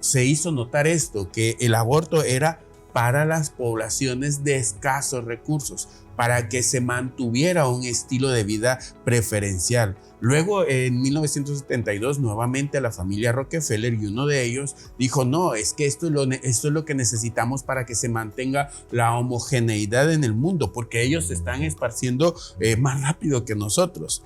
se hizo notar esto, que el aborto era para las poblaciones de escasos recursos, para que se mantuviera un estilo de vida preferencial. Luego, en 1972, nuevamente la familia Rockefeller y uno de ellos dijo, no, es que esto es lo que necesitamos para que se mantenga la homogeneidad en el mundo, porque ellos se están esparciendo más rápido que nosotros.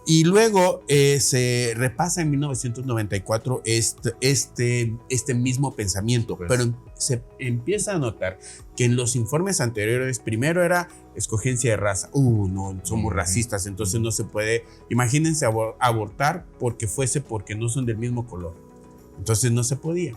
Y luego se repasa en 1994 este mismo pensamiento, pero se empieza a notar que en los informes anteriores, primero era escogencia de raza. No, somos racistas, entonces no se puede. Imagínense abortar porque no son del mismo color. Entonces no se podía.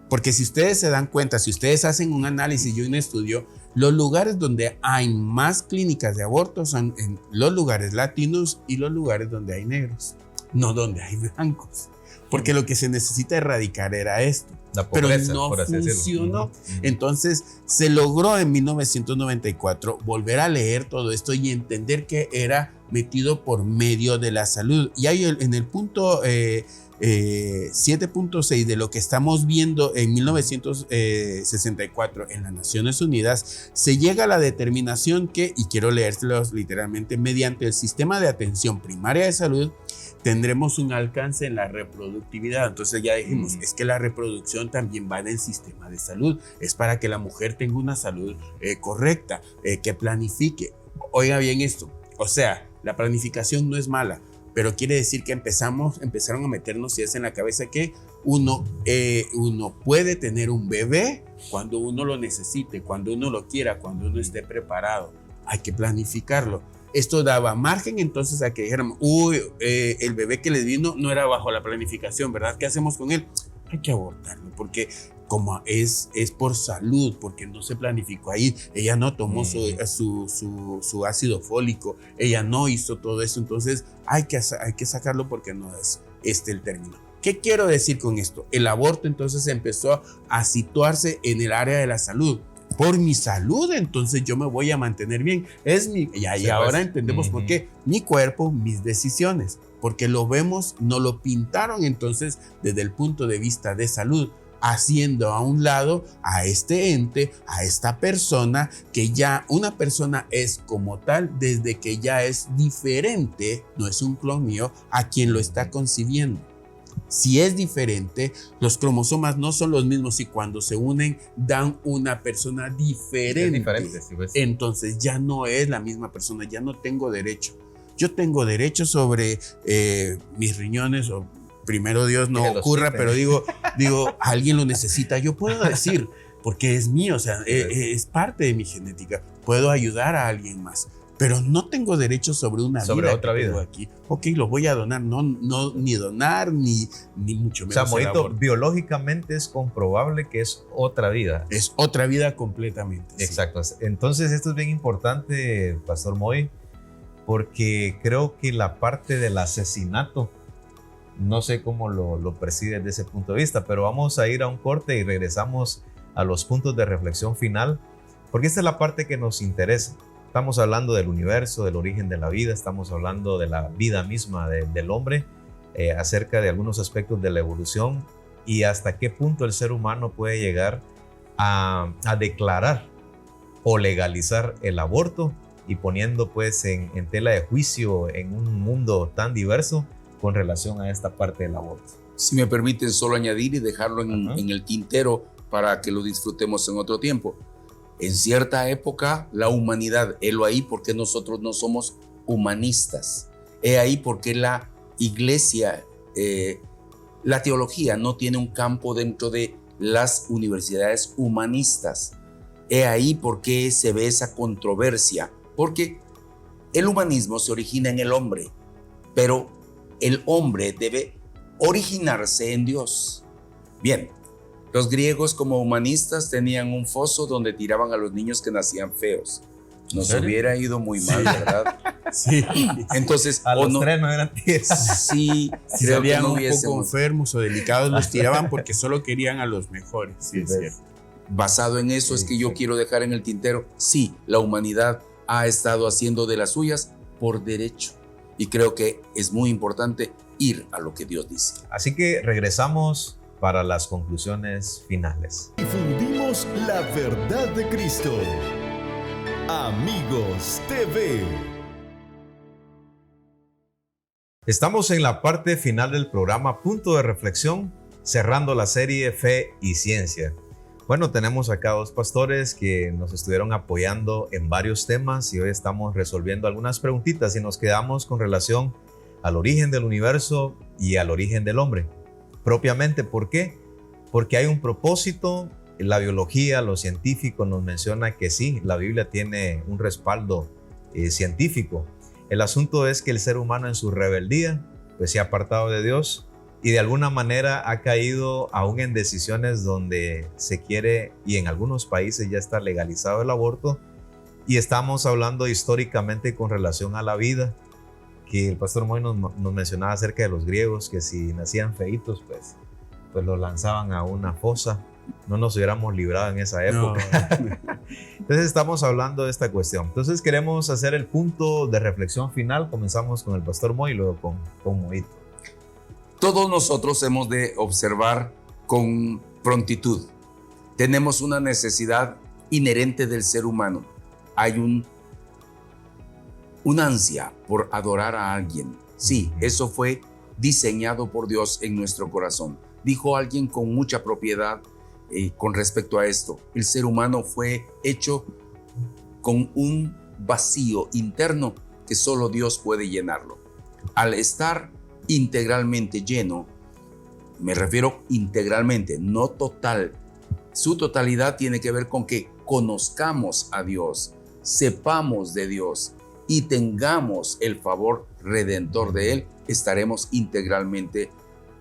Porque si ustedes se dan cuenta, si ustedes hacen un análisis y un estudio, los lugares donde hay más clínicas de aborto son en los lugares latinos y los lugares donde hay negros, no donde hay blancos. porque lo que se necesita erradicar era esto. La Pero pobreza, no por así decirlo. funcionó. Ujú. Entonces se logró en 1994 volver a leer todo esto y entender que era metido por medio de la salud. Y ahí en el punto 7.6 de lo que estamos viendo en 1964 en las Naciones Unidas, se llega a la determinación que, y quiero leérselos literalmente, mediante el sistema de atención primaria de salud, tendremos un alcance en la reproductividad. Entonces ya dijimos, es que la reproducción también va en el sistema de salud. Es para que la mujer tenga una salud correcta, que planifique. Oiga bien esto, o sea, la planificación no es mala, pero quiere decir que empezaron a meternos ideas en la cabeza que uno puede tener un bebé cuando uno lo necesite, cuando uno lo quiera, cuando uno esté preparado. Hay que planificarlo. Esto daba margen entonces a que dijéramos, el bebé que les vino no era bajo la planificación, ¿verdad? ¿Qué hacemos con él? Hay que abortarlo, porque como es por salud, porque no se planificó ahí, ella no tomó su ácido fólico, ella no hizo todo eso, entonces hay que sacarlo porque no es este el término. ¿Qué quiero decir con esto? El aborto entonces empezó a situarse en el área de la salud. Por mi salud, entonces yo me voy a mantener bien. Y ahora entendemos por qué. Mi cuerpo, mis decisiones. Porque lo vemos, no lo pintaron entonces desde el punto de vista de salud, haciendo a un lado a este ente, a esta persona, que ya una persona es como tal desde que ya es diferente, no es un clon mío, a quien lo está concibiendo. Si es diferente, los cromosomas no son los mismos y cuando se unen dan una persona diferente. Es diferente, sí, pues. Entonces ya no es la misma persona, ya no tengo derecho. Yo tengo derecho sobre mis riñones, o primero Dios no ocurra, pero digo, alguien lo necesita. Yo puedo decir, porque es mío, o sea, es parte de mi genética. Puedo ayudar a alguien más. Pero no tengo derecho sobre una sobre vida otra que vida. tengo aquí. Ok, lo voy a donar. No, ni donar, ni mucho menos. O sea, Moito, biológicamente es comprobable que es otra vida. Es otra vida completamente. Exacto. Sí. Entonces, esto es bien importante, Pastor Moy, porque creo que la parte del asesinato, no sé cómo lo percibes desde ese punto de vista, pero vamos a ir a un corte y regresamos a los puntos de reflexión final, porque esta es la parte que nos interesa. Estamos hablando del universo, del origen de la vida, estamos hablando de la vida misma del hombre, acerca de algunos aspectos de la evolución y hasta qué punto el ser humano puede llegar a declarar o legalizar el aborto y poniendo pues en tela de juicio en un mundo tan diverso con relación a esta parte del aborto. Si me permiten solo añadir y dejarlo en el tintero para que lo disfrutemos en otro tiempo. En cierta época, la humanidad, helo ahí porque nosotros no somos humanistas. He ahí porque la iglesia, la teología no tiene un campo dentro de las universidades humanistas. He ahí porque se ve esa controversia, porque el humanismo se origina en el hombre, pero el hombre debe originarse en Dios. Bien. Los griegos como humanistas tenían un foso donde tiraban a los niños que nacían feos. Nos hubiera ido muy mal, ¿verdad? Sí. Entonces, a los tres no eran 10. Sí, si creo serían que no un poco enfermos o delicados, los tiraban porque solo querían a los mejores. Sí, es cierto. Basado en eso es que yo quiero dejar en el tintero, sí, la humanidad ha estado haciendo de las suyas por derecho. Y creo que es muy importante ir a lo que Dios dice. Así que regresamos para las conclusiones finales. Difundimos la verdad de Cristo. Amigos TV. Estamos en la parte final del programa Punto de Reflexión, cerrando la serie Fe y Ciencia. Bueno, tenemos acá dos pastores que nos estuvieron apoyando en varios temas y hoy estamos resolviendo algunas preguntitas y nos quedamos con relación al origen del universo y al origen del hombre. Propiamente, ¿por qué? Porque hay un propósito. La biología, lo científico nos menciona que sí, la Biblia tiene un respaldo científico. El asunto es que el ser humano en su rebeldía pues se ha apartado de Dios y de alguna manera ha caído aún en decisiones donde se quiere, y en algunos países ya está legalizado el aborto, y estamos hablando históricamente con relación a la vida. que el pastor Moy nos mencionaba acerca de los griegos, que si nacían feitos, pues los lanzaban a una fosa. No nos hubiéramos librado en esa época. No. Entonces estamos hablando de esta cuestión. Entonces queremos hacer el punto de reflexión final. Comenzamos con el pastor Moy y luego con Moito. Todos nosotros hemos de observar con prontitud. Tenemos una necesidad inherente del ser humano. Hay una ansia por adorar a alguien. Sí, eso fue diseñado por Dios en nuestro corazón. Dijo alguien con mucha propiedad con respecto a esto. El ser humano fue hecho con un vacío interno que solo Dios puede llenarlo. Al estar integralmente lleno, me refiero integralmente, no total. Su totalidad tiene que ver con que conozcamos a Dios, sepamos de Dios y tengamos el favor redentor de Él. Estaremos integralmente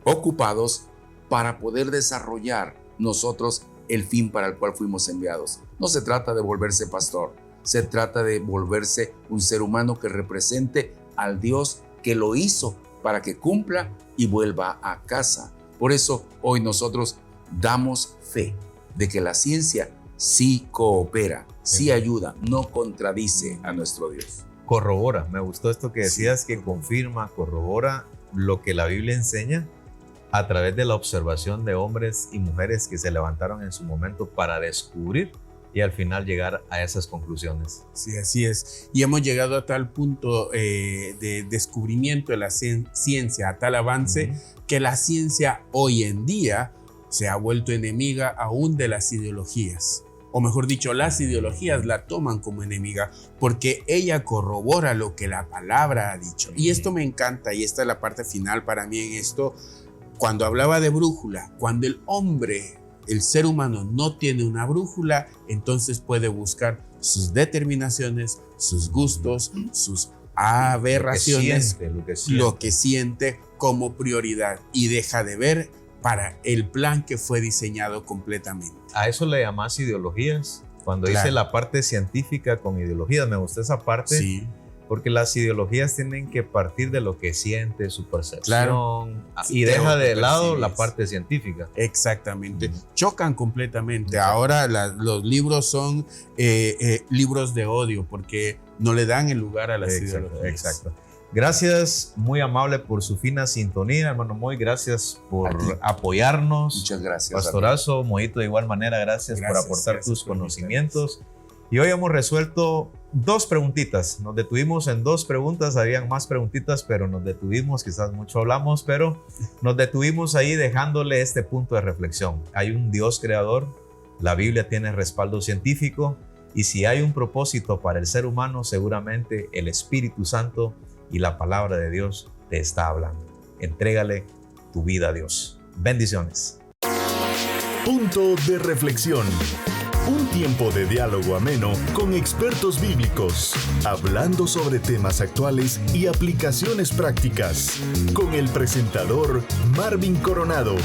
ocupados para poder desarrollar nosotros el fin para el cual fuimos enviados. No se trata de volverse pastor, se trata de volverse un ser humano que represente al Dios que lo hizo para que cumpla y vuelva a casa. Por eso hoy nosotros damos fe de que la ciencia sí coopera, sí ayuda, no contradice a nuestro Dios. Corrobora, me gustó esto que decías, que confirma, corrobora lo que la Biblia enseña a través de la observación de hombres y mujeres que se levantaron en su momento para descubrir y al final llegar a esas conclusiones. Sí, así es. Y hemos llegado a tal punto de descubrimiento de la ciencia, a tal avance, que la ciencia hoy en día se ha vuelto enemiga aún de las ideologías. O mejor dicho, las ideologías la toman como enemiga porque ella corrobora lo que la palabra ha dicho. Y esto me encanta, y esta es la parte final para mí en esto. Cuando hablaba de brújula, cuando el hombre, el ser humano no tiene una brújula, entonces puede buscar sus determinaciones, sus gustos, sus aberraciones, lo que siente como prioridad y deja de ver para el plan que fue diseñado completamente. A eso le llamas ideologías. Cuando dice la parte científica con ideologías, me gusta esa parte. Sí. Porque las ideologías tienen que partir de lo que siente, su percepción, y Sí, deja de lado la parte científica. Exactamente. Chocan completamente. Ahora los libros son libros de odio porque no le dan el lugar a las ideologías. Exacto. Gracias, muy amable por su fina sintonía, hermano Moy. Gracias por apoyarnos. Muchas gracias. Pastorazo, Moito, de igual manera, gracias por aportar tus conocimientos. Y hoy hemos resuelto 2 preguntitas. Nos detuvimos en 2 preguntas. Habían más preguntitas, pero nos detuvimos. Quizás mucho hablamos, pero nos detuvimos ahí dejándole este punto de reflexión. Hay un Dios creador. La Biblia tiene respaldo científico. Y si hay un propósito para el ser humano, seguramente el Espíritu Santo y la palabra de Dios te está hablando. Entrégale tu vida a Dios. Bendiciones. Punto de reflexión. Un tiempo de diálogo ameno con expertos bíblicos, hablando sobre temas actuales y aplicaciones prácticas, con el presentador Marvin Coronado.